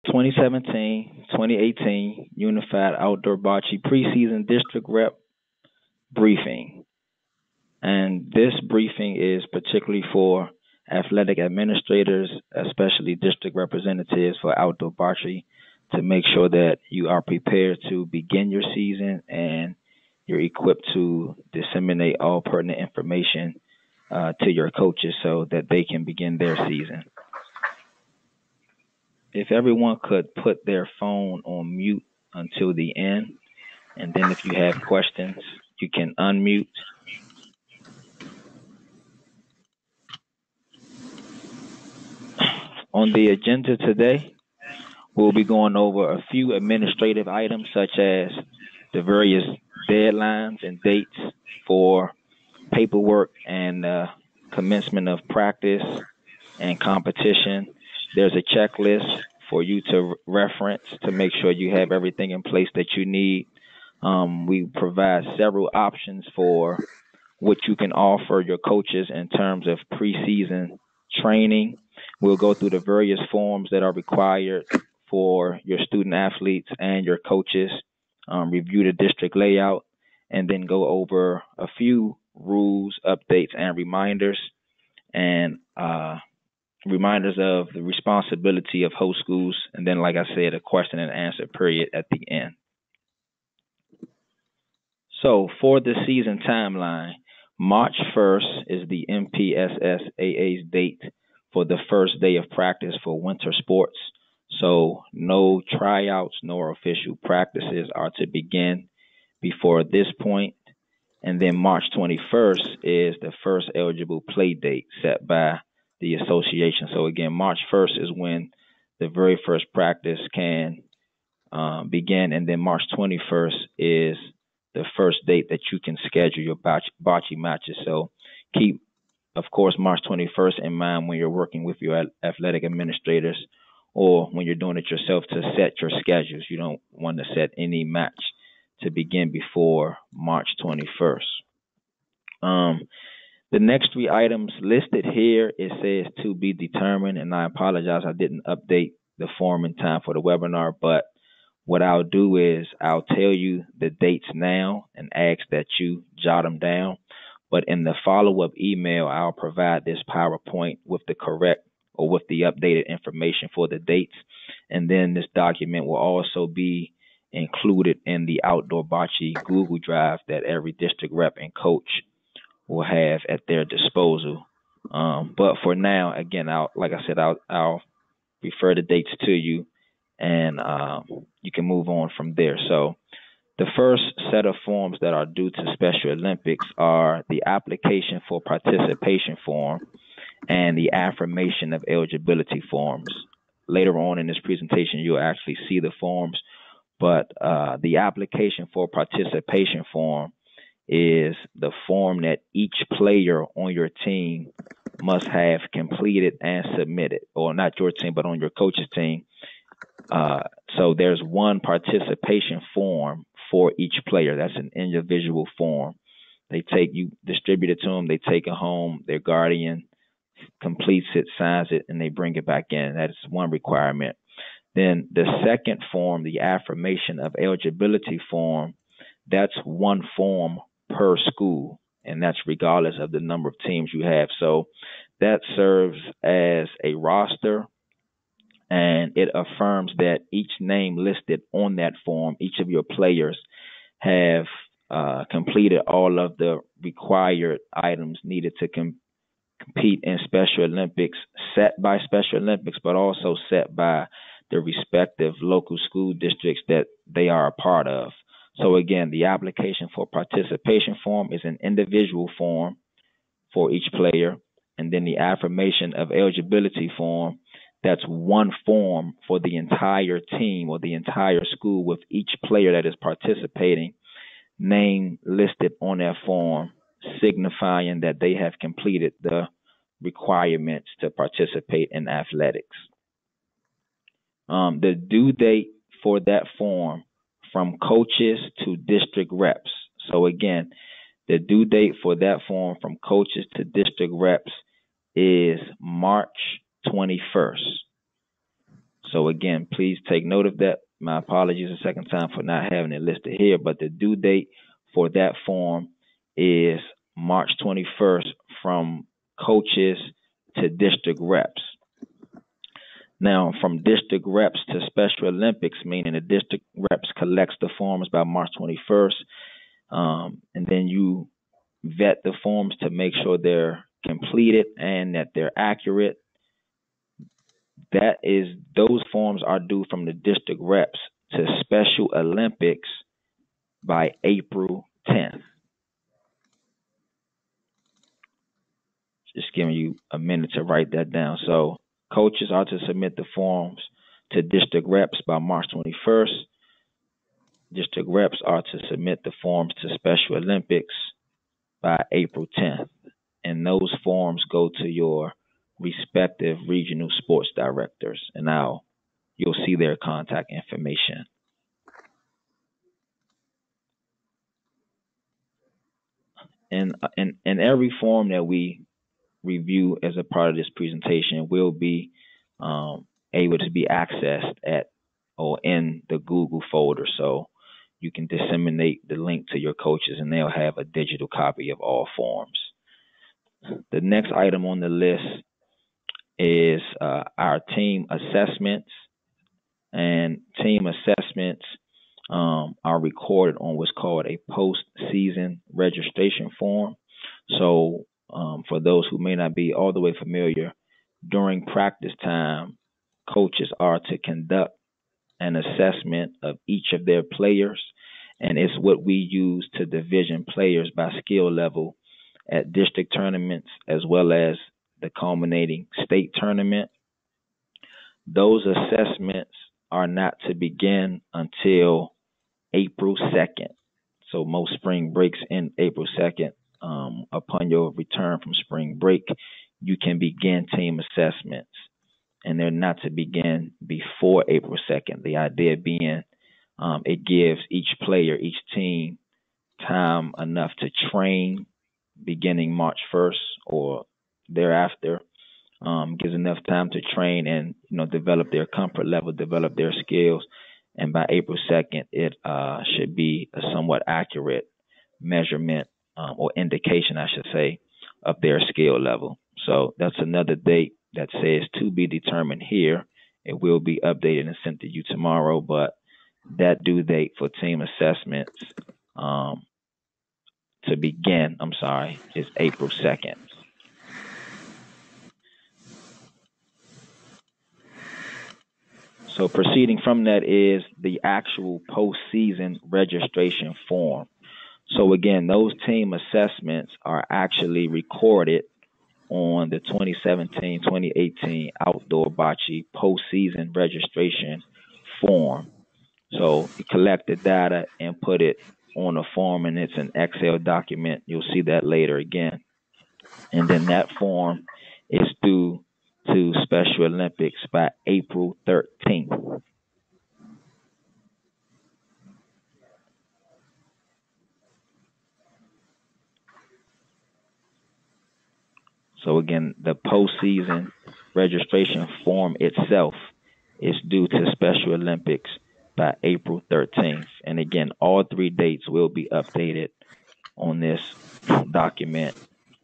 2017-2018 Unified Outdoor Bocce Preseason District Rep Briefing. And this briefing is particularly for athletic administrators, especially district representatives for outdoor bocce, to make sure that you are prepared to begin your season and you're equipped to disseminate all pertinent information to your coaches so that they can begin their season. If everyone could put their phone on mute until the end, and then if you have questions, you can unmute. On the agenda today, we'll be going over a few administrative items such as the various deadlines and dates for paperwork and commencement of practice and competition. There's a checklist for you to reference to make sure you have everything in place that you need. We provide several options for what you can offer your coaches in terms of preseason training. We'll go through the various forms that are required for your student athletes and your coaches, review the district layout, and then go over a few rules, updates, and reminders, and reminders of the responsibility of host schools, and then, like I said, a question and answer period at the end. So for the season timeline, March 1st is the MPSSAA's date for the first day of practice for winter sports. So no tryouts nor official practices are to begin before this point. And then March 21st is the first eligible play date set by the association. So again, March 1st is when the very first practice can begin. And then March 21st is the first date that you can schedule your bocce matches. So keep, of course, March 21st in mind when you're working with your athletic administrators or when you're doing it yourself to set your schedules. You don't want to set any match to begin before March 21st. The next three items listed here, it says to be determined, and I apologize, I didn't update the form in time for the webinar, but what I'll do is I'll tell you the dates now and ask that you jot them down. But in the follow-up email, I'll provide this PowerPoint with the correct or with the updated information for the dates. And then this document will also be included in the Outdoor Bocce Google Drive that every district rep and coach will have at their disposal. But for now, again, I'll refer the dates to you, and you can move on from there. So the first set of forms that are due to Special Olympics are the application for participation form and the affirmation of eligibility forms. Later on in this presentation, you'll actually see the forms, but the application for participation form is the form that each player on your team must have completed and submitted, or not your team, but on your coach's team. So there's one participation form for each player. That's an individual form. You distribute it to them, they take it home, their guardian completes it, signs it, and they bring it back in. That's one requirement. Then the second form, the affirmation of eligibility form, that's one form per school, and that's regardless of the number of teams you have. So that serves as a roster, and it affirms that each name listed on that form, each of your players have completed all of the required items needed to compete in Special Olympics, set by Special Olympics, but also set by the respective local school districts that they are a part of. So again, the application for participation form is an individual form for each player, and then the affirmation of eligibility form, that's one form for the entire team or the entire school, with each player that is participating name listed on that form, signifying that they have completed the requirements to participate in athletics. The due date for that form from coaches to district reps. So again, the due date for that form from coaches to district reps is March 21st. So again, please take note of that. My apologies a second time for not having it listed here, but the due date for that form is March 21st from coaches to district reps. Now, from district reps to Special Olympics, meaning the district reps collects the forms by March 21st, and then you vet the forms to make sure they're completed and that they're accurate. Those forms are due from the district reps to Special Olympics by April 10th. Just giving you a minute to write that down. So coaches are to submit the forms to district reps by March 21st. District reps are to submit the forms to Special Olympics by April 10th. And those forms go to your respective regional sports directors. And now you'll see their contact information. And every form that we review as a part of this presentation will be able to be accessed at or in the Google folder. So you can disseminate the link to your coaches and they'll have a digital copy of all forms. The next item on the list is our team assessments. And team assessments are recorded on what's called a post-season registration form. So for those who may not be all the way familiar, during practice time, coaches are to conduct an assessment of each of their players, and it's what we use to division players by skill level at district tournaments as well as the culminating state tournament. Those assessments are not to begin until April 2nd. So most spring breaks in April 2nd. Upon your return from spring break, you can begin team assessments, and they're not to begin before April 2nd. The idea being it gives each player, each team, time enough to train beginning March 1st or thereafter. Gives enough time to train and develop their comfort level, develop their skills, and by April 2nd, it should be a somewhat accurate measurement or indication, I should say, of their skill level. So that's another date that says to be determined here. It will be updated and sent to you tomorrow, but that due date for team assessments to begin, is April 2nd. So proceeding from that is the actual postseason registration form. So again, those team assessments are actually recorded on the 2017-2018 Outdoor Bocce postseason registration form. So you collect the data and put it on a form, and it's an Excel document. You'll see that later again. And then that form is due to Special Olympics by April 13th. So again, the postseason registration form itself is due to Special Olympics by April 13th. And again, all three dates will be updated on this document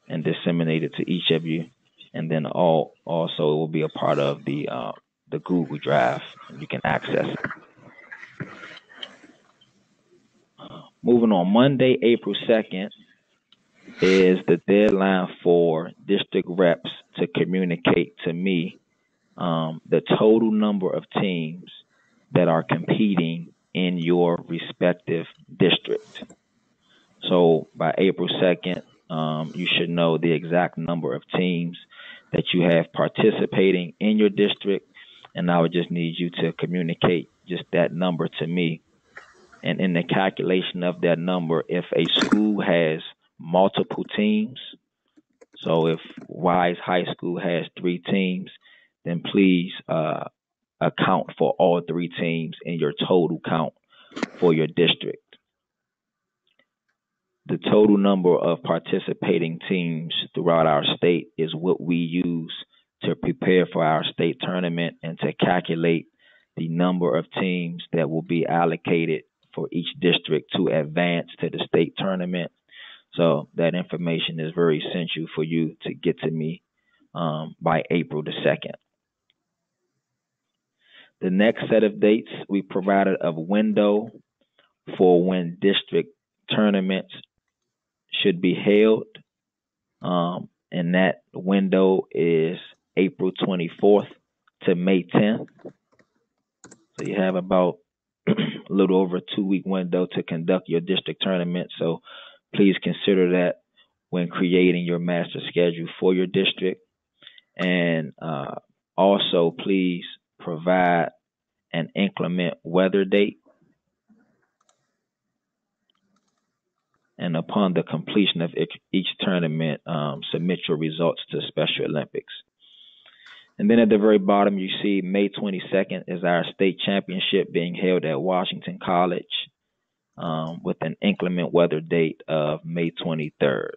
and disseminated to each of you. And then also it will be a part of the Google Drive, and you can access it. Moving on, Monday, April 2nd is the deadline for district reps to communicate to me the total number of teams that are competing in your respective district. So by April 2nd, you should know the exact number of teams that you have participating in your district, and I would just need you to communicate just that number to me. And in the calculation of that number, if a school has multiple teams, so if Wise High School has 3 teams, then please account for all 3 teams in your total count for your district. The total number of participating teams throughout our state is what we use to prepare for our state tournament and to calculate the number of teams that will be allocated for each district to advance to the state tournament. So that information is very essential for you to get to me by April the 2nd. The next set of dates we provided a window for when district tournaments should be held. And that window is April 24th to May 10th. So you have about a little over a 2-week window to conduct your district tournament. So please consider that when creating your master schedule for your district. And also, please provide an inclement weather date. And upon the completion of each tournament, submit your results to Special Olympics. And then at the very bottom, you see May 22nd is our state championship being held at Washington College with an inclement weather date of May 23rd.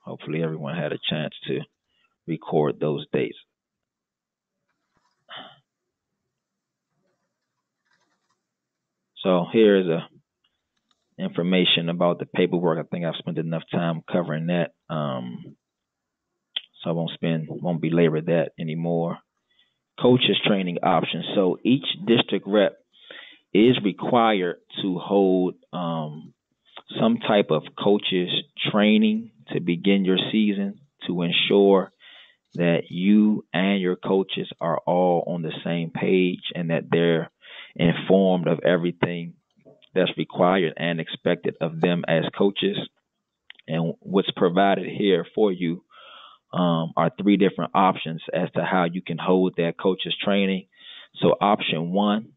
Hopefully everyone had a chance to record those dates. So here is information about the paperwork. I think I've spent enough time covering that, so I won't belabor that anymore. Coaches training options. So each district rep is required to hold some type of coaches training to begin your season to ensure that you and your coaches are all on the same page and that they're informed of everything that's required and expected of them as coaches. And what's provided here for you are 3 different options as to how you can hold that coaches training. So option 1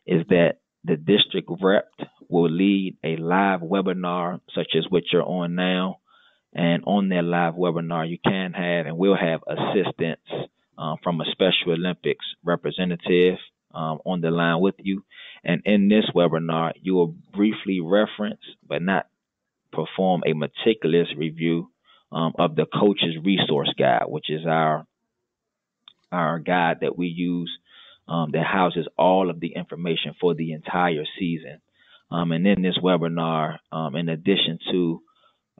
is that the district rep will lead a live webinar such as what you're on now. And on that live webinar, you can have and will have assistance from a Special Olympics representative on the line with you. And in this webinar, you will briefly reference, but not perform a meticulous review of the coach's resource guide, which is our guide that we use that houses all of the information for the entire season. And in this webinar, in addition to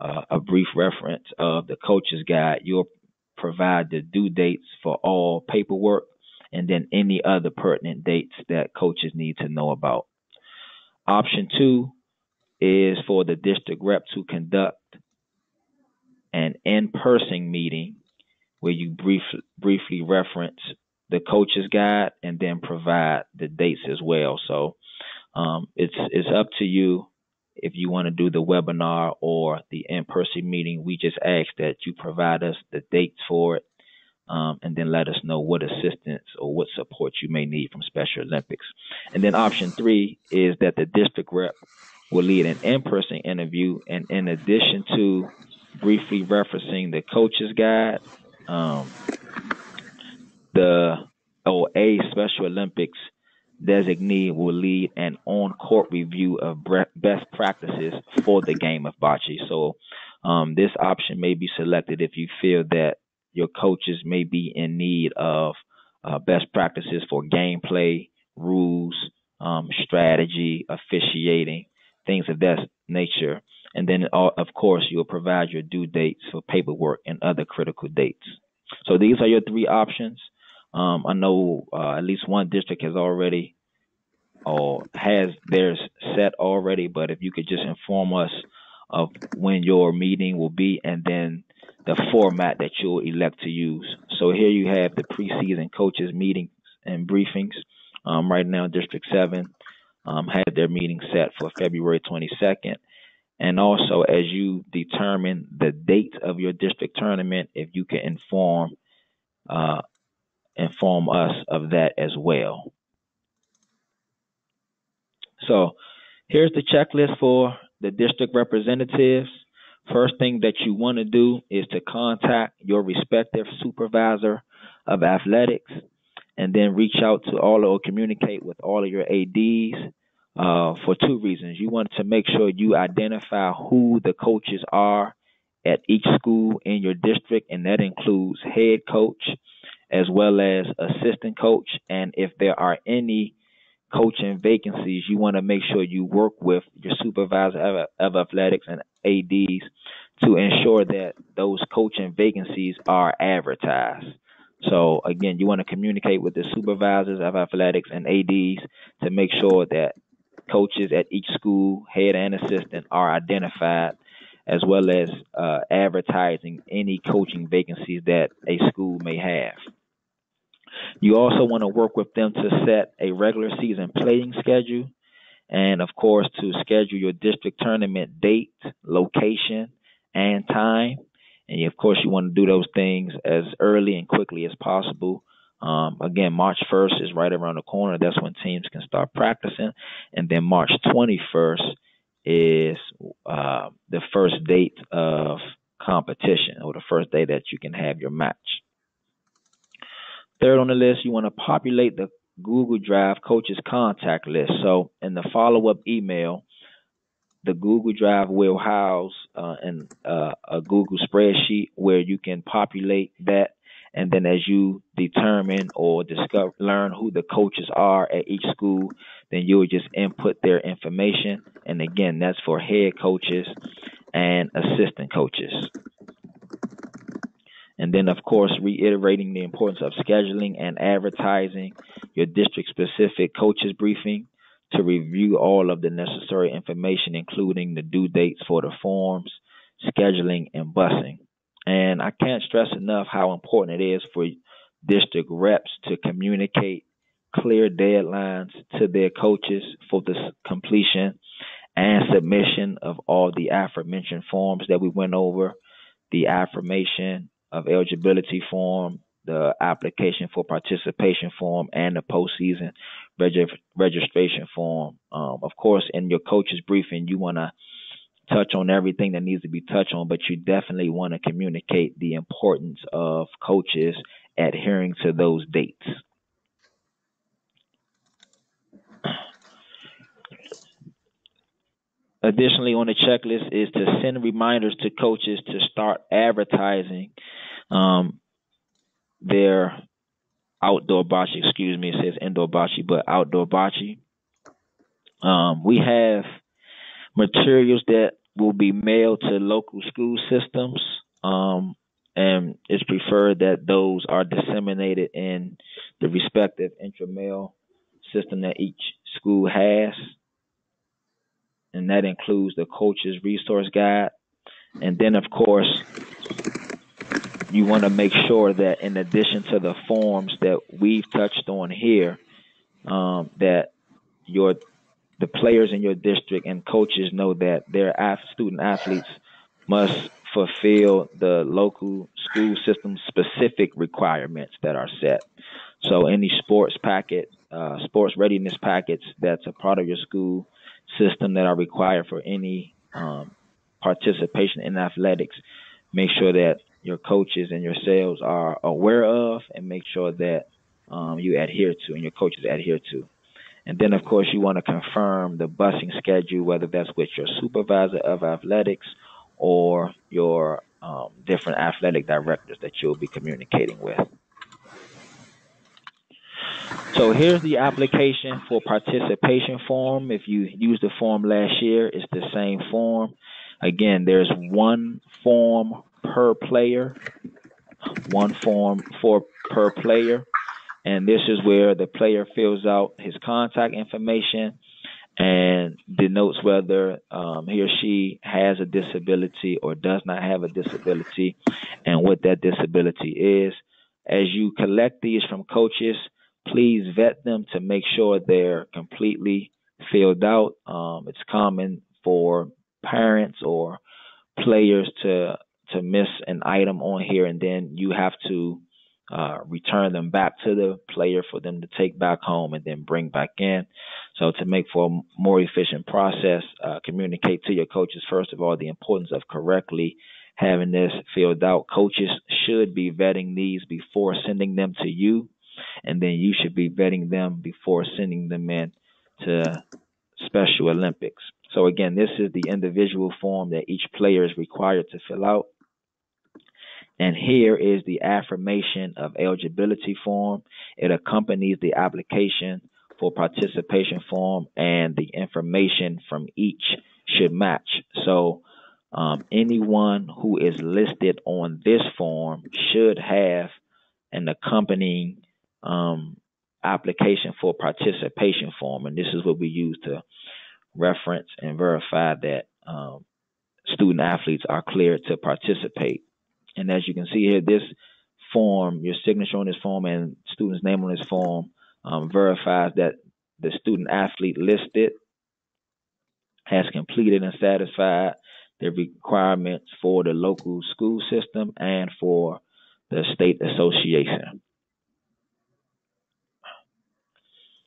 a brief reference of the coach's guide, you'll provide the due dates for all paperwork and then any other pertinent dates that coaches need to know about. Option 2 is for the district rep to conduct an in-person meeting where you briefly reference the coach's guide and then provide the dates as well. So it's up to you if you want to do the webinar or the in-person meeting. We just ask that you provide us the dates for it and then let us know what assistance or what support you may need from Special Olympics. And then option 3 is that the district rep will lead an in-person interview, and in addition to briefly referencing the coach's guide, a Special Olympics designee will lead an on-court review of best practices for the game of bocce. So this option may be selected if you feel that your coaches may be in need of best practices for gameplay, rules, strategy, officiating, things of that nature. And then, of course, you'll provide your due dates for paperwork and other critical dates. So these are your 3 options. I know at least one district has already or has theirs set already, but if you could just inform us of when your meeting will be and then the format that you'll elect to use. So here you have the preseason coaches meetings and briefings. Right now, District 7 had their meeting set for February 22nd. And also, as you determine the date of your district tournament, if you can inform us of that as well. So here's the checklist for the district representatives. First thing that you want to do is to contact your respective supervisor of athletics and then reach out to all or communicate with all of your ADs for 2 reasons. You want to make sure you identify who the coaches are at each school in your district, and that includes head coach as well as assistant coach. And if there are any coaching vacancies, you want to make sure you work with your supervisor of athletics and ADs to ensure that those coaching vacancies are advertised. So again, you want to communicate with the supervisors of athletics and ADs to make sure that coaches at each school, head and assistant, are identified, as well as advertising any coaching vacancies that a school may have. You also want to work with them to set a regular season playing schedule, and of course to schedule your district tournament date, location, and time. And of course you want to do those things as early and quickly as possible. Again, March 1st is right around the corner. That's when teams can start practicing. And then March 21st is the first date of competition, or the first day that you can have your match. Third on the list, you want to populate the Google Drive coaches contact list. So in the follow-up email, the Google Drive will house a Google spreadsheet where you can populate that. And then as you determine or learn who the coaches are at each school, then you'll just input their information. And again, that's for head coaches and assistant coaches. And then, of course, reiterating the importance of scheduling and advertising your district-specific coaches briefing to review all of the necessary information, including the due dates for the forms, scheduling, and busing. And I can't stress enough how important it is for district reps to communicate clear deadlines to their coaches for the completion and submission of all the aforementioned forms that we went over, the affirmation of eligibility form, the application for participation form, and the postseason registration form. Of course, in your coach's briefing, you want to touch on everything that needs to be touched on, but you definitely want to communicate the importance of coaches adhering to those dates. Additionally, on the checklist is to send reminders to coaches to start advertising their outdoor bocce. Excuse me, it says indoor bocce, but outdoor bocce. We have materials that will be mailed to local school systems, and it's preferred that those are disseminated in the respective intramural system that each school has. And that includes the coach's resource guide. And then, of course, you want to make sure that in addition to the forms that we've touched on here, that the players in your district and coaches know that their student athletes must fulfill the local school system specific requirements that are set. So any sports readiness packets that's a part of your school system that are required for any participation in athletics, make sure that your coaches and yourselves are aware of, and make sure that you adhere to and your coaches adhere to. And then, of course, you want to confirm the busing schedule, whether that's with your supervisor of athletics or your different athletic directors that you'll be communicating with. So here's the application for participation form. If you used the form last year, it's the same form. Again, there's one form per player, per player. And this is where the player fills out his contact information and denotes whether he or she has a disability or does not have a disability, and what that disability is. As you collect these from coaches, please vet them to make sure they're completely filled out. It's common for parents or players to miss an item on here, and then you have to return them back to the player for them to take back home and then bring back in. So to make for a more efficient process, communicate to your coaches, first of all, the importance of correctly having this filled out. Coaches should be vetting these before sending them to you, and then you should be vetting them before sending them in to Special Olympics. So again, this is the individual form that each player is required to fill out. And here is the affirmation of eligibility form. It accompanies the application for participation form, and the information from each should match. So anyone who is listed on this form should have an accompanying application for participation form. And this is what we use to reference and verify that student athletes are cleared to participate. And as you can see here, this form, your signature on this form and student's name on this form verifies that the student athlete listed has completed and satisfied the requirements for the local school system and for the state association.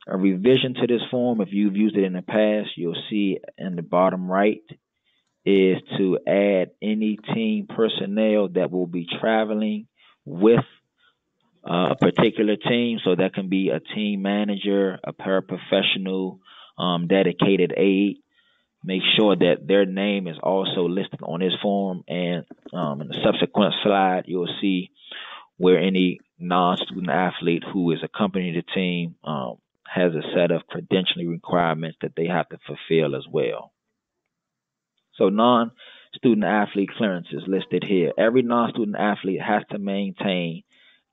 A revision to this form, if you've used it in the past, you'll see in the bottom right is to add any team personnel that will be traveling with a particular team. So that can be a team manager, a paraprofessional, dedicated aide. Make sure that their name is also listed on this form. And in the subsequent slide, you'll see where any non-student athlete who is accompanying the team has a set of credentialing requirements that they have to fulfill as well. So non-student athlete clearance is listed here. Every non-student athlete has to maintain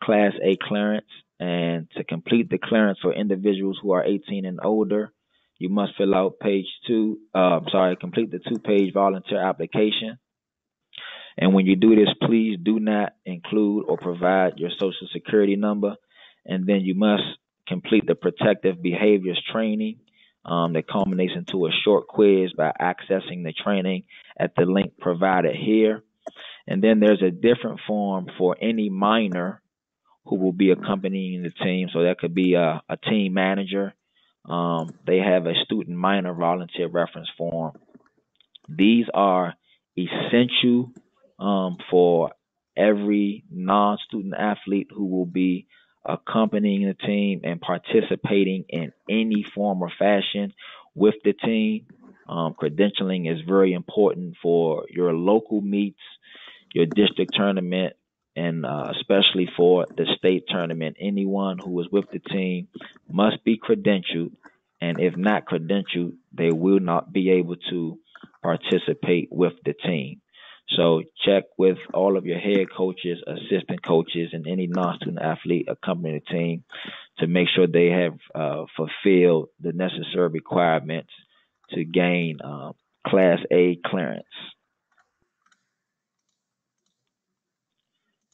Class A clearance, and to complete the clearance for individuals who are 18 and older, you must fill out complete the 2-page volunteer application. And when you do this, please do not include or provide your social security number. And then you must complete the protective behaviors training that culminates into a short quiz by accessing the training at the link provided here. And then there's a different form for any minor who will be accompanying the team. So that could be a team manager. They have a student minor volunteer reference form. These are essential for every non-student athlete who will be accompanying the team and participating in any form or fashion with the team. Credentialing is very important for your local meets, your district tournament, and especially for the state tournament. Anyone who is with the team must be credentialed, and if not credentialed, they will not be able to participate with the team. So check with all of your head coaches, assistant coaches, and any non-student athlete accompanying the team to make sure they have fulfilled the necessary requirements to gain Class A clearance.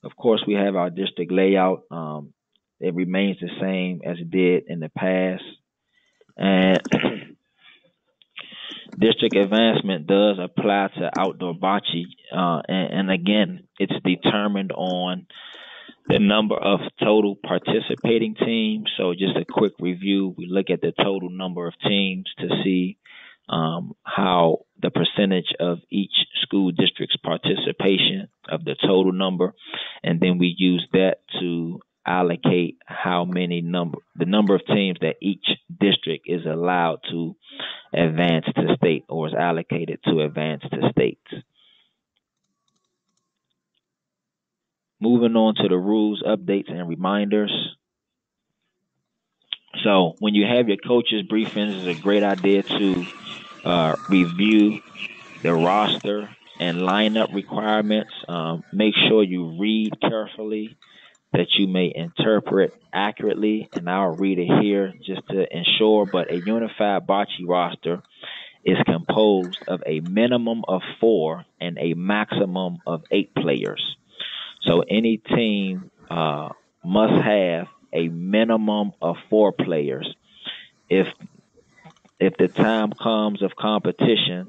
Of course, we have our district layout. It remains the same as it did in the past. And district advancement does apply to outdoor bocce. And again, it's determined on the number of total participating teams. So just a quick review, we look at the total number of teams to see how the percentage of each school district's participation of the total number, and then we use that to allocate the number of teams that each district is allowed to advance to state or is allocated to advance to states. Moving on to the rules, updates, and reminders. So when you have your coaches briefings, it's a great idea to review the roster and lineup requirements. Make sure you read carefully that you may interpret accurately, and I'll read it here just to ensure. But a unified bocce roster is composed of a minimum of 4 and a maximum of 8 players. So any team must have a minimum of 4 players. If the time comes of competition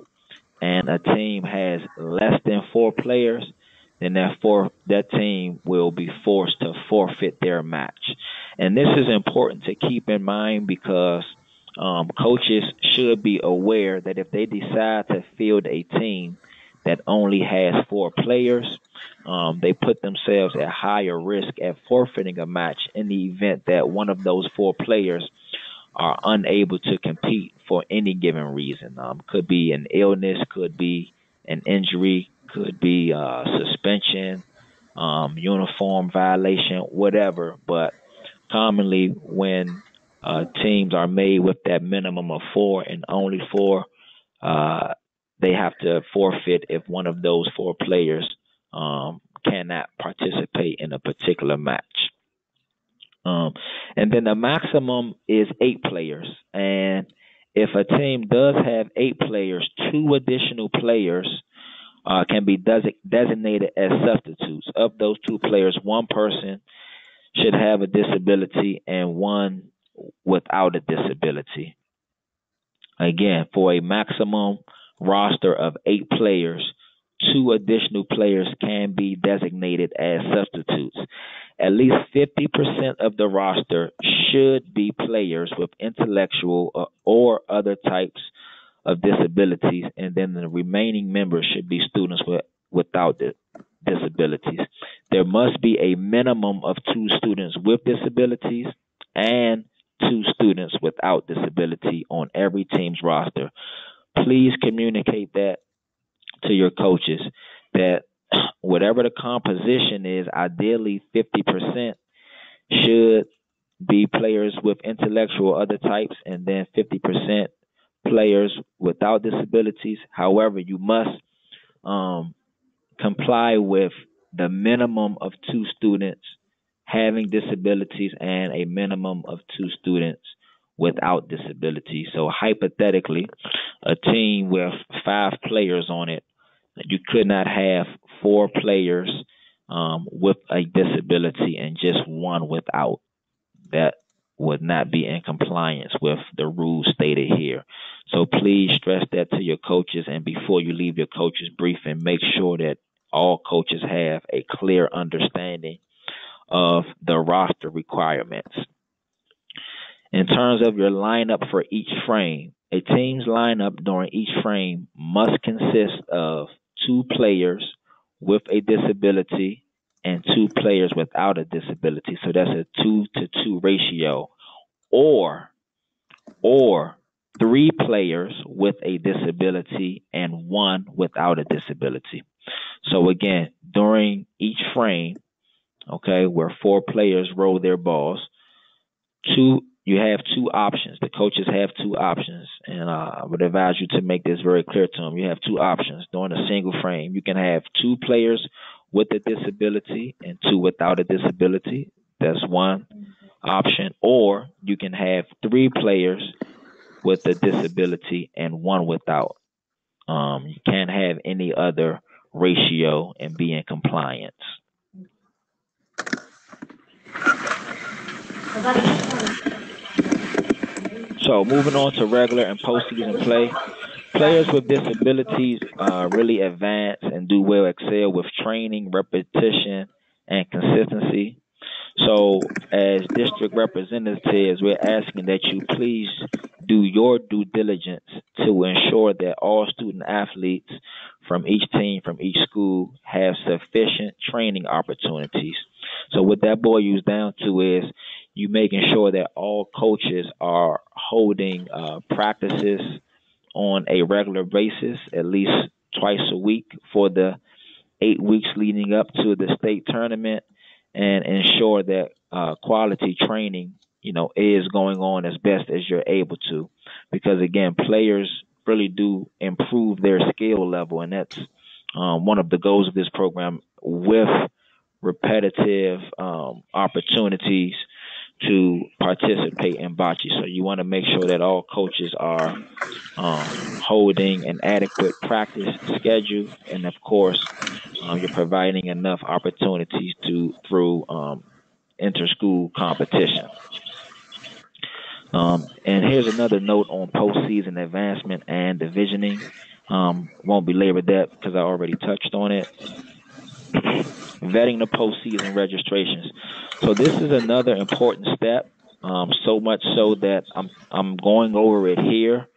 and a team has less than 4 players, then that team will be forced to forfeit their match. And this is important to keep in mind because coaches should be aware that if they decide to field a team that only has 4 players, they put themselves at higher risk at forfeiting a match in the event that one of those 4 players are unable to compete for any given reason. Could be an illness, could be an injury, could be suspension, uniform violation, whatever. But commonly, when teams are made with that minimum of 4 and only 4, uh, they have to forfeit if one of those 4 players cannot participate in a particular match. Um, and then the maximum is 8 players. And if a team does have 8 players, 2 additional players can be designated as substitutes. Of those 2 players, one person should have a disability and one without a disability. Again, for a maximum roster of 8 players, 2 additional players can be designated as substitutes. At least 50% of the roster should be players with intellectual or other types of disabilities, and then the remaining members should be students without disabilities. There must be a minimum of 2 students with disabilities and 2 students without disability on every team's roster. Please communicate that to your coaches that whatever the composition is, ideally 50% should be players with intellectual or other types, and then 50% players without disabilities. However, you must comply with the minimum of 2 students having disabilities and a minimum of 2 students without disabilities. So hypothetically, a team with 5 players on it, you could not have 4 players with a disability and just one without. That would not be in compliance with the rules stated here. So please stress that to your coaches, and before you leave your coaches briefing, make sure that all coaches have a clear understanding of the roster requirements. In terms of your lineup for each frame, a team's lineup during each frame must consist of 2 players with a disability and 2 players without a disability. So that's a 2-to-2 ratio, or 3 players with a disability and 1 without a disability. So again, during each frame, okay, where 4 players roll their balls, you have 2 options. The coaches have 2 options, and I would advise you to make this very clear to them. You have 2 options during a single frame. You can have 2 players with a disability and 2 without a disability. That's one option. Or you can have 3 players with a disability and 1 without. You can't have any other ratio and be in compliance. So moving on to regular and postseason play. Players with disabilities really advance and do well, excel with training, repetition, and consistency. So, as district representatives, we're asking that you please do your due diligence to ensure that all student athletes from each team, from each school, have sufficient training opportunities. So, what that boils down to is you making sure that all coaches are holding practices on a regular basis, at least twice a week for the 8 weeks leading up to the state tournament, and ensure that quality training, is going on as best as you're able to. Because again, players really do improve their skill level, and that's one of the goals of this program with repetitive opportunities to participate in bocce. So you want to make sure that all coaches are holding an adequate practice schedule, and of course, you're providing enough opportunities through inter-school competition. And here's another note on postseason advancement and divisioning. Won't belabor that because I already touched on it. Vetting the postseason registrations. So this is another important step. So much so that I'm going over it here,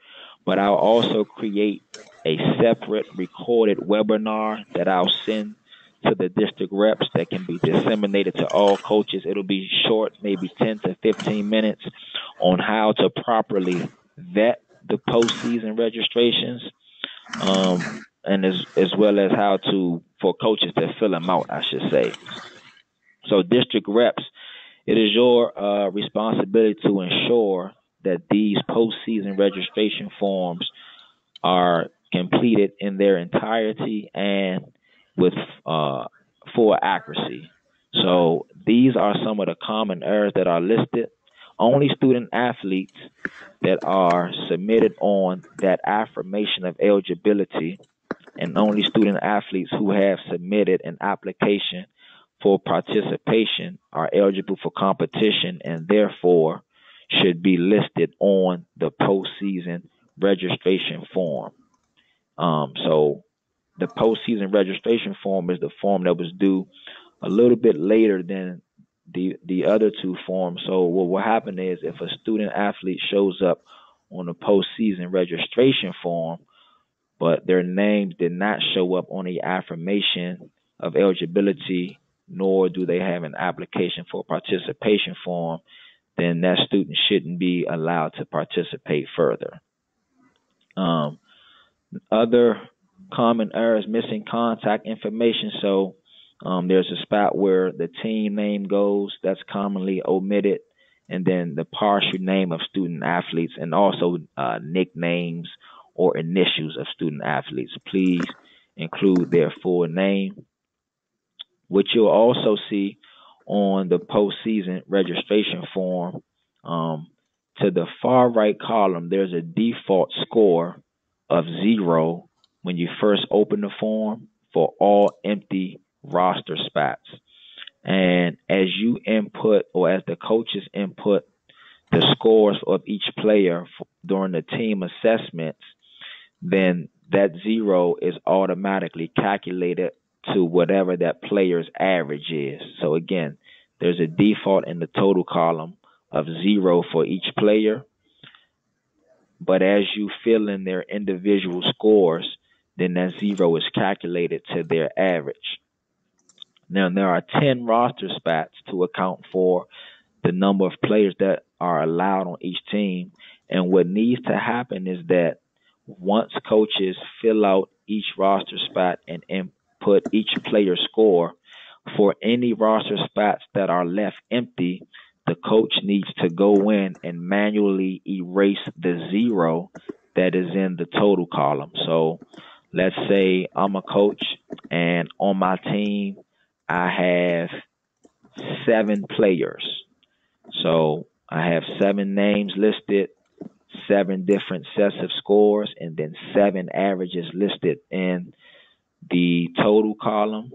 but I'll also create a separate recorded webinar that I'll send to the district reps that can be disseminated to all coaches. It'll be short, maybe 10 to 15 minutes, on how to properly vet the postseason registrations. and as well as how to for coaches to fill them out, I should say. So district reps, it is your responsibility to ensure that these postseason registration forms are completed in their entirety and with full accuracy. So these are some of the common errors that are listed. Only student athletes that are submitted on that affirmation of eligibility, and only student athletes who have submitted an application for participation are eligible for competition and therefore should be listed on the postseason registration form. So the postseason registration form is the form that was due a little bit later than the other two forms. So what will happen is if a student athlete shows up on the postseason registration form, but their names did not show up on the affirmation of eligibility, nor do they have an application for participation form, then that student shouldn't be allowed to participate further. Other common errors, missing contact information. So there's a spot where the team name goes that's commonly omitted, and then the partial name of student athletes, and also nicknames or initials of student athletes. Please include their full name. What you'll also see on the postseason registration form, to the far right column, there's a default score of 0 when you first open the form for all empty roster spots. And as you input, or as the coaches input the scores of each player during the team assessments, then that 0 is automatically calculated to whatever that player's average is. So again, there's a default in the total column of 0 for each player. But as you fill in their individual scores, then that 0 is calculated to their average. Now, there are 10 roster spots to account for the number of players that are allowed on each team. And what needs to happen is that once coaches fill out each roster spot and input each player's score, for any roster spots that are left empty, the coach needs to go in and manually erase the 0 that is in the total column. So let's say I'm a coach and on my team I have 7 players. So I have 7 names listed, 7 different sets of scores, and then 7 averages listed in the total column.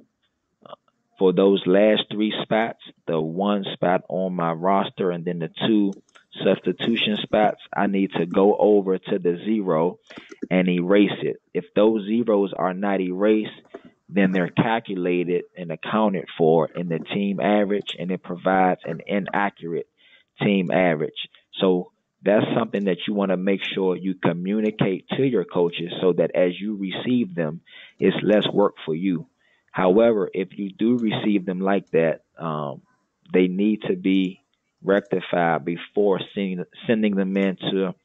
For those last 3 spots, the 1 spot on my roster and then the 2 substitution spots, I need to go over to the 0 and erase it. If those zeros are not erased, then they're calculated and accounted for in the team average, and it provides an inaccurate team average. So that's something that you want to make sure you communicate to your coaches so that as you receive them, it's less work for you. However, if you do receive them like that, they need to be rectified before sending them into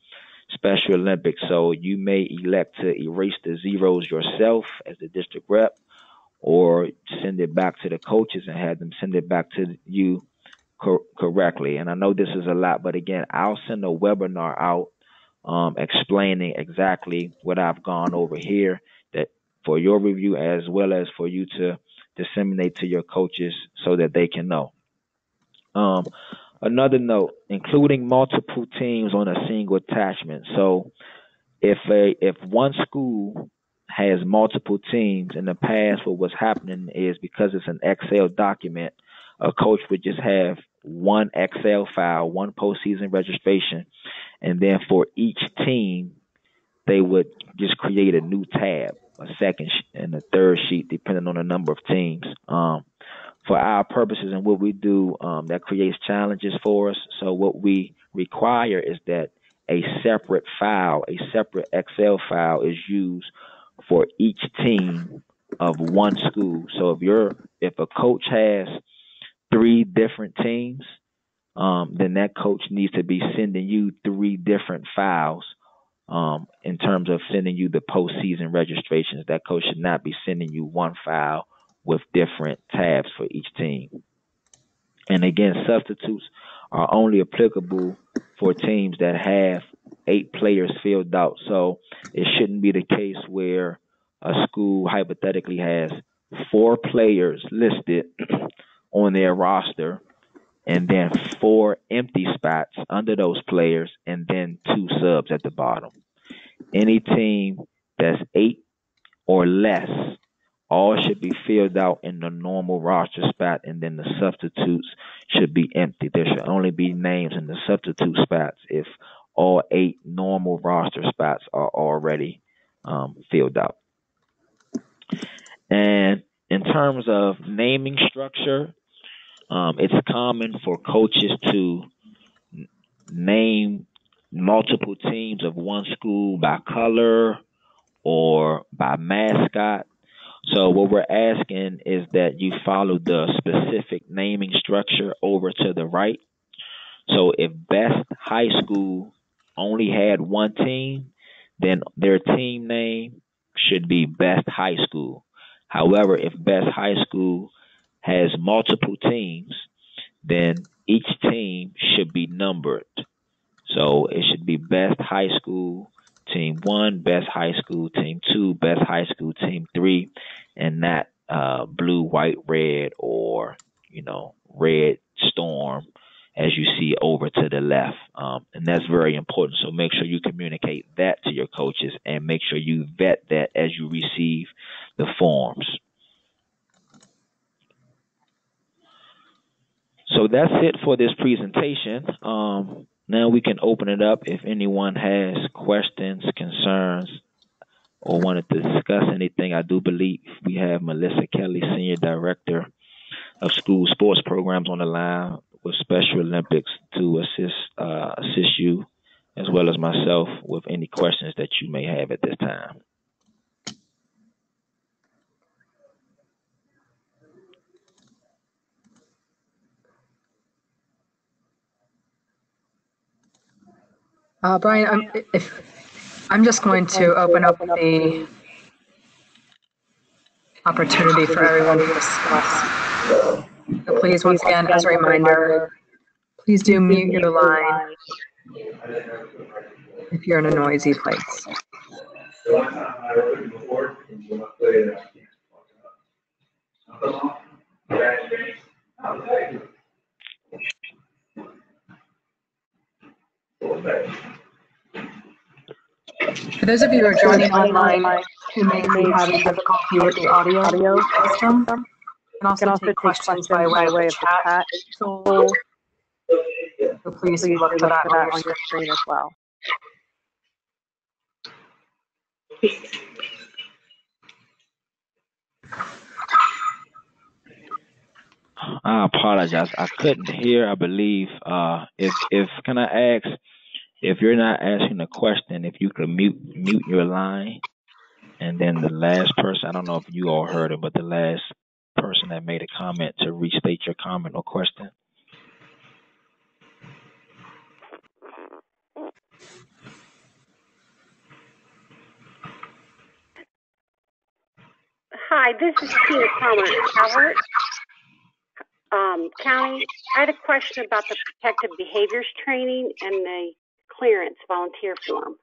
Special Olympics. So you may elect to erase the zeros yourself as the district rep, or send it back to the coaches and have them send it back to you correctly. And I know this is a lot, but again, I'll send a webinar out explaining exactly what I've gone over here, that for your review as well as for you to disseminate to your coaches so that they can know. Another note, including multiple teams on a single attachment. So if one school has multiple teams, in the past what was happening is, because it's an Excel document, a coach would just have one Excel file, one postseason registration, and then for each team, they would just create a new tab, a second and a third sheet, depending on the number of teams. For our purposes and what we do, that creates challenges for us. So what we require is that a separate file, a separate Excel file is used for each team of one school. So if a coach has 3 different teams, then that coach needs to be sending you 3 different files in terms of sending you the postseason registrations. That coach should not be sending you one file with different tabs for each team. And again, substitutes are only applicable for teams that have 8 players filled out. So it shouldn't be the case where a school hypothetically has 4 players listed on their roster and then 4 empty spots under those players and then 2 subs at the bottom. Any team that's 8 or less, all should be filled out in the normal roster spot, and then the substitutes should be empty. There should only be names in the substitute spots if all 8 normal roster spots are already filled out. And in terms of naming structure, it's common for coaches to name multiple teams of one school by color or by mascot. So what we're asking is that you follow the specific naming structure over to the right. So if Best High School only had one team, then their team name should be Best High School. However, if Best High School has multiple teams, then each team should be numbered. So it should be Best High School Team 1, Best High School Team 2, Best High School Team 3, and not blue, white, red, or, red storm as you see over to the left. And that's very important. So make sure you communicate that to your coaches and make sure you vet that as you receive the forms. So that's it for this presentation. Now we can open it up if anyone has questions, concerns, or wanted to discuss anything. I do believe we have Melissa Kelly, Senior Director of School Sports Programs, on the line with Special Olympics to assist you, as well as myself, with any questions that you may have at this time. Brian, I'm just going to open up the opportunity for everyone to discuss. So please, once again, as a reminder, please do mute your line if you're in a noisy place. For those of you who are joining online who may be having difficulty with the audio system, you can also take questions by way of the chat tool. So please look for that on your screen as well. I apologize. I couldn't hear. I believe if can I ask, if you're not asking a question, if you could mute your line, and then the last person, I don't know if you all heard it, but the last person that made a comment to restate your comment or question. Hi, this is Tina Palmer Calvert, County. I had a question about the protective behaviors training and the clearance volunteer form.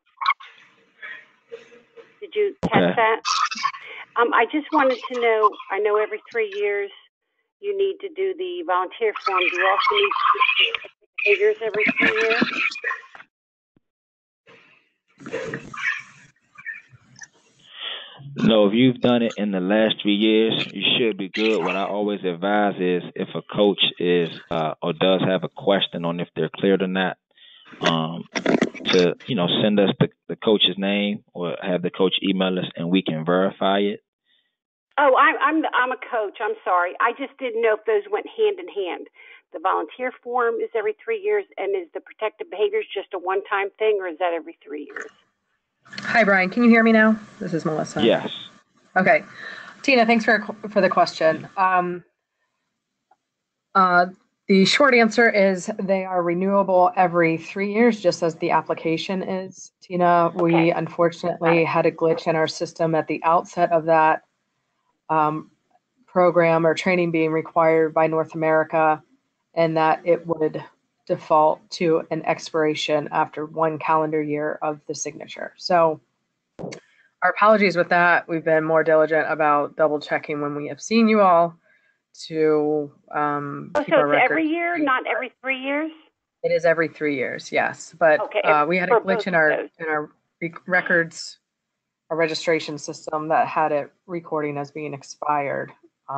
Did you catch that? I just wanted to know, I know every 3 years you need to do the volunteer form. Do you also need to do protective behaviors every 3 years? No, if you've done it in the last 3 years, you should be good. What I always advise is if a coach is or does have a question on if they're cleared or not, to send us the coach's name or have the coach email us and we can verify it. Oh, I'm a coach. I'm sorry. I just didn't know if those went hand in hand. The volunteer form is every 3 years, and is the protective behaviors just a one-time thing, or is that every 3 years? Hi, Brian. Can you hear me now? This is Melissa. Yes. Okay. Tina, thanks for the question. The short answer is they are renewable every 3 years, just as the application is. Tina, we unfortunately had a glitch in our system at the outset of that program or training being required by North America, and that it would default to an expiration after 1 calendar year of the signature. So our apologies with that. We've been more diligent about double checking when we have seen you all to keep our records. Every year, not every 3 years? It is every 3 years, yes. But we had a glitch in our records, our registration system that had it recording as being expired,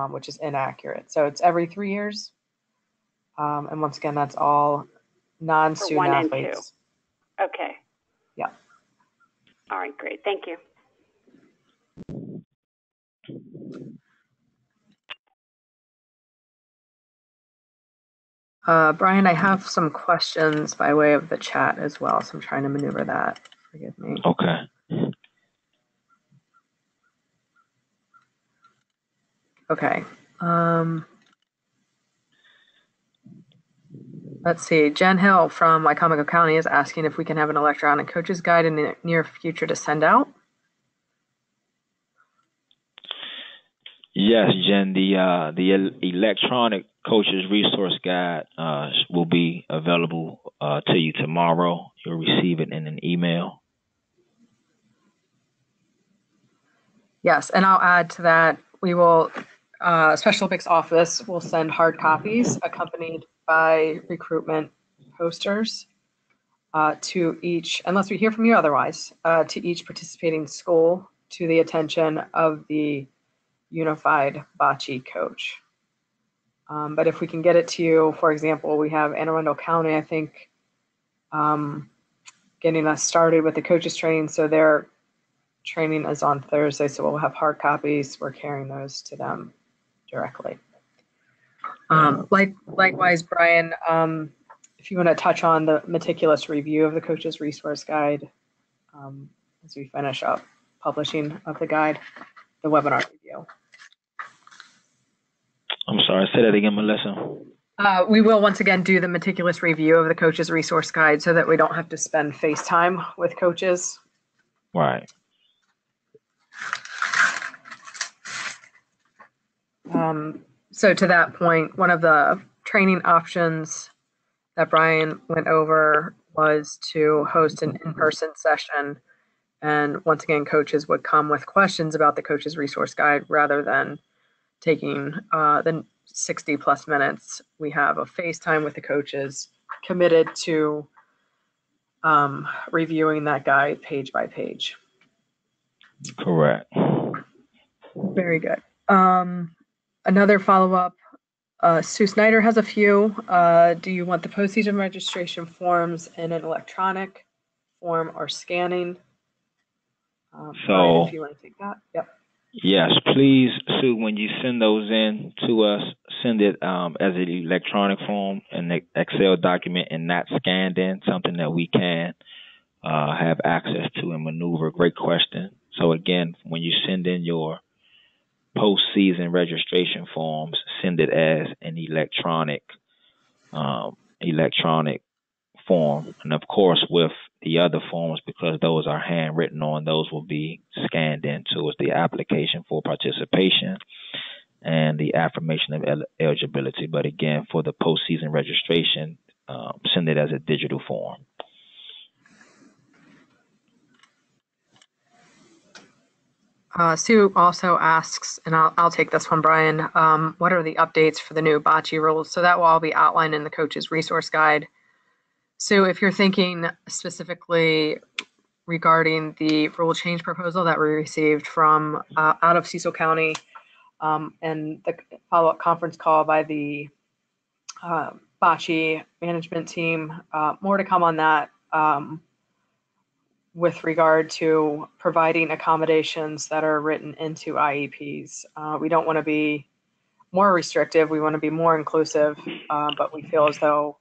which is inaccurate. So it's every 3 years. And once again, that's all non-student athletes. Okay. Yeah. All right, great. Thank you. Brian, I have some questions by way of the chat as well, so I'm trying to maneuver that. Forgive me. Okay. Okay. Let's see. Jen Hill from Wycomico County is asking if we can have an electronic coaches guide in the near future to send out. Yes, Jen. The electronic coaches resource guide will be available to you tomorrow. You'll receive it in an email. Yes, and I'll add to that. We will Special Olympics office will send hard copies accompanied by recruitment posters to each, unless we hear from you otherwise, to each participating school to the attention of the unified bocce coach. But if we can get it to you, for example, we have Anne Arundel County, I think, getting us started with the coaches training. So their training is on Thursday, so we'll have hard copies. We're carrying those to them directly. Likewise, Brian, if you want to touch on the meticulous review of the coaches resource guide as we finish up publishing of the guide, the webinar review. I'm sorry, say that again, Melissa. We will once again do the meticulous review of the coaches resource guide so that we don't have to spend FaceTime with coaches. Right. So to that point, one of the training options that Brian went over was to host an in-person session. And once again, coaches would come with questions about the coaches resource guide rather than taking the 60 plus minutes. We have a FaceTime with the coaches committed to reviewing that guide page by page. Correct. Very good. Another follow-up, Sue Snyder has a few. Do you want the postseason registration forms in an electronic form or scanning? Brian, if you want to take that. Yep. Yes, please, Sue, when you send those in to us, send it as an electronic form, an Excel document, and not scanned in, something that we can have access to and maneuver. Great question. So again, when you send in your postseason registration forms, send it as an electronic form. And of course, with the other forms, because those are handwritten on, those will be scanned into as the application for participation and the affirmation of eligibility. But again, for the postseason registration, send it as a digital form. Sue also asks, and I'll take this one, Brian, what are the updates for the new bocce rules? So that will all be outlined in the coach's resource guide. Sue, if you're thinking specifically regarding the rule change proposal that we received from out of Cecil County and the follow-up conference call by the bocce management team, more to come on that. With regard to providing accommodations that are written into IEPs. We don't want to be more restrictive. We want to be more inclusive, but we feel as though,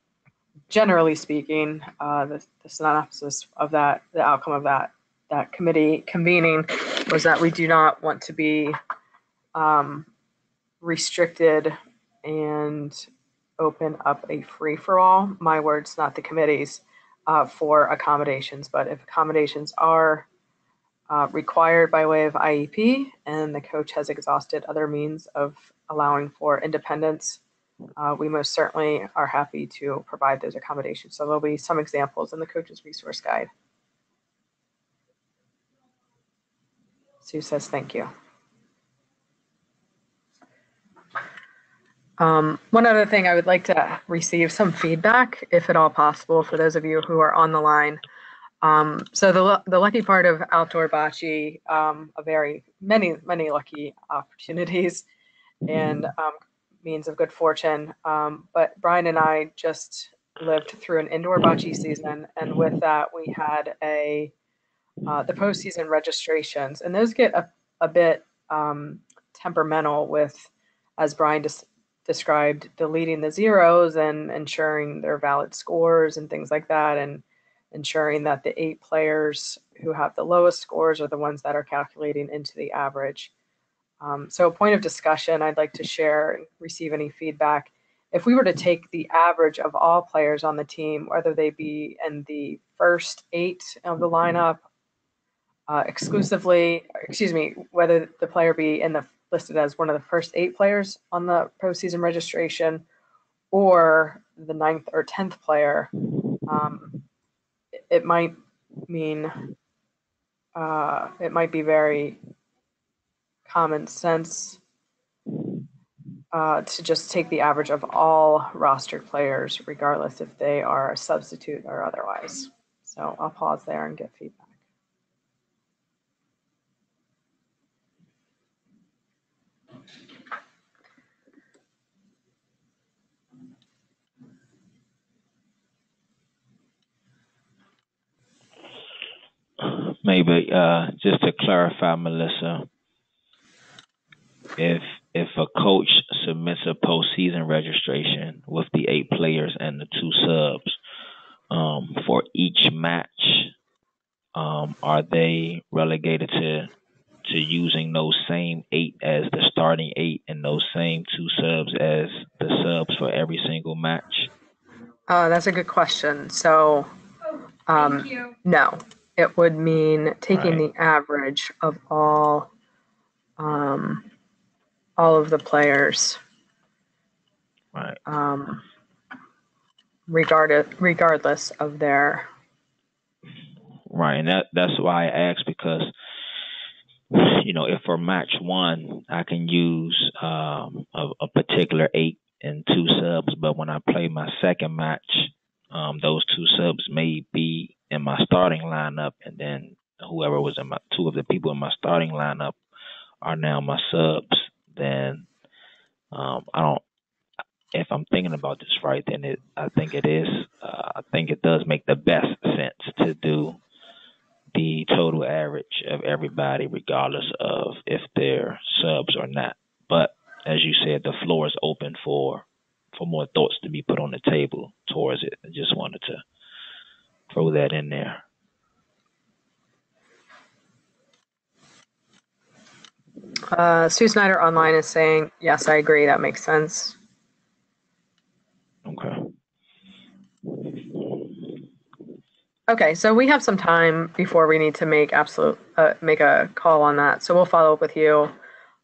generally speaking, the synopsis of that, the outcome of that committee convening was that we do not want to be restricted and open up a free-for-all, my words, not the committee's, for accommodations. But if accommodations are required by way of IEP and the coach has exhausted other means of allowing for independence, we most certainly are happy to provide those accommodations. So there'll be some examples in the coach's resource guide. Sue says thank you. One other thing, I would like to receive some feedback, if at all possible, for those of you who are on the line. So the lucky part of outdoor bocce, many lucky opportunities and means of good fortune. But Brian and I just lived through an indoor bocce season, and with that we had the postseason registrations, and those get a bit temperamental with, as Brian just described, deleting the zeros and ensuring their valid scores and things like that, and ensuring that the 8 players who have the lowest scores are the ones that are calculating into the average. So a point of discussion I'd like to share and receive any feedback. If we were to take the average of all players on the team, whether they be in the first 8 of the lineup, whether the player be listed as one of the first 8 players on the postseason registration, or the 9th or 10th player, it might mean it might be very common sense to just take the average of all rostered players, regardless if they are a substitute or otherwise. So I'll pause there and get feedback. Maybe just to clarify, Melissa, if a coach submits a postseason registration with the 8 players and the 2 subs for each match, are they relegated to using those same 8 as the starting 8 and those same 2 subs as the subs for every single match? That's a good question. So no, it would mean taking the average of all of the players, right? Regardless of their. Right, and that's why I asked, because if for match 1 I can use a particular 8 and 2 subs, but when I play my second match, those 2 subs may be in my starting lineup, and then whoever was in 2 of the people in my starting lineup are now my subs. Then I don't. If I'm thinking about this right, then I think it is. I think it does make the best sense to do the total average of everybody, regardless of if they're subs or not. But as you said, the floor is open for more thoughts to be put on the table towards it. I just wanted to throw that in there. Sue Snyder online is saying, yes, I agree. That makes sense. Okay, so we have some time before we need to make a call on that. So we'll follow up with you,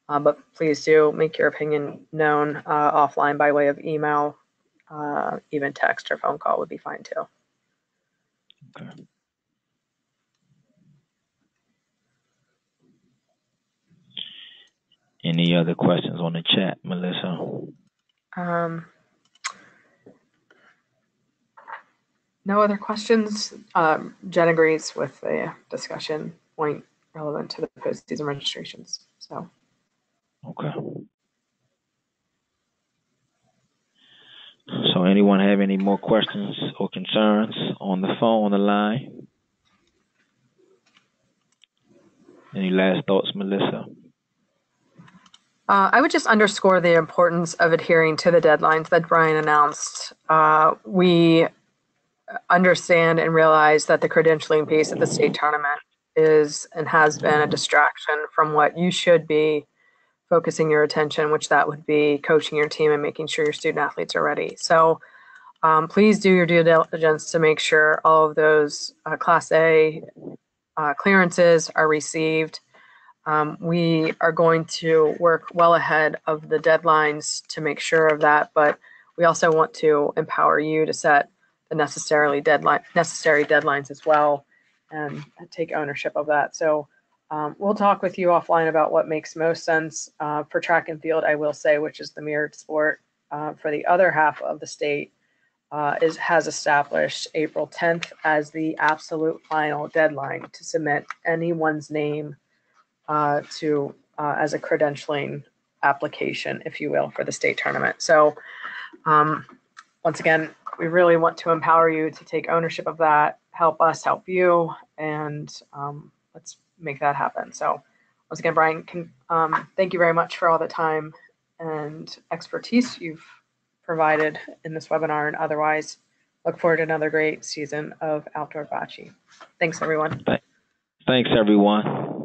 but please do make your opinion known offline by way of email. Even text or phone call would be fine too. Okay. Any other questions on the chat, Melissa? No other questions. Jen agrees with the discussion point relevant to the postseason registrations. So. Okay. So anyone have any more questions or concerns on the phone, on the line? Any last thoughts, Melissa? I would just underscore the importance of adhering to the deadlines that Brian announced. We understand and realize that the credentialing piece of the state tournament is and has been a distraction from what you should be focusing your attention, which that would be coaching your team and making sure your student athletes are ready. So please do your due diligence to make sure all of those Class A clearances are received. We are going to work well ahead of the deadlines to make sure of that, but we also want to empower you to set the necessary deadlines as well and take ownership of that. So we'll talk with you offline about what makes most sense for track and field, I will say, which is the mirrored sport. For the other half of the state, has established April 10th as the absolute final deadline to submit anyone's name to as a credentialing application, if you will, for the state tournament. So once again, we really want to empower you to take ownership of that, help us help you, and let's make that happen. So once again, Brian, thank you very much for all the time and expertise you've provided in this webinar, and otherwise look forward to another great season of outdoor bocce. Thanks, everyone. Thanks, everyone.